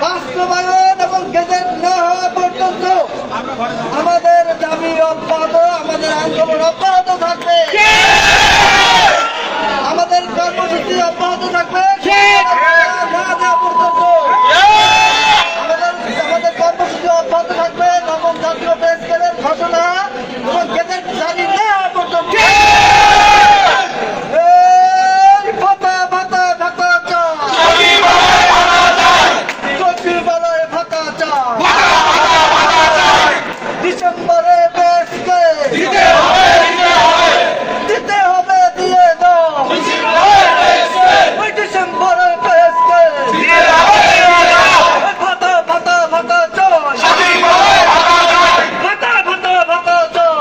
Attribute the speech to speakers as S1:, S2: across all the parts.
S1: বাস্তবায়ন এবং গেজেট না হওয়া পর্যন্ত আমাদের দাবি অব্যাহত, আমাদের আন্দোলন অব্যাহত থাকবে, আমাদের কর্মসূচি অব্যাহত থাকবে না দেওয়া পর্যন্ত। আমাদের কর্মসূচি অব্যাহত থাকবে নবম জাতীয় পে স্কেলের ঘোষণা এবং গেজেট জারি না হওয়া পর্যন্ত। ডিসেম্বরে বেশকে দিতে হবে, দিয়ে দাও। ডিসেম্বরে বেশকে ভাতা ভাতা ভাতা চল, ভাতা ভাতা ভাতা চল,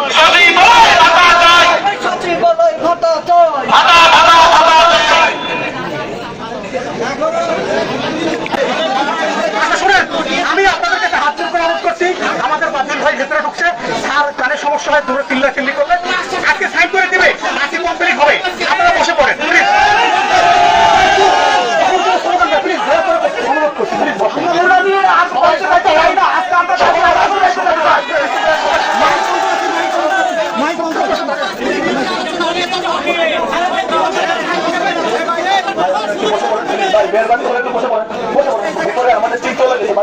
S1: সচিবালয় ভাতা চল।
S2: আমি আপনাদের কাছে হাত জোর করে অনুরোধ করছি, আমাদের বাদল ভাই ভেতরে ঢুকছে, স্যার কানে সমস্যা হয়, দূরে চিল্লাচিল্লি করলে আজকে সাইন করে দিবে, আজকে কমপ্লিট হবে, আপনারা বসে পড়েন প্লিজ। আমাদের ঠিক চলে গেছে,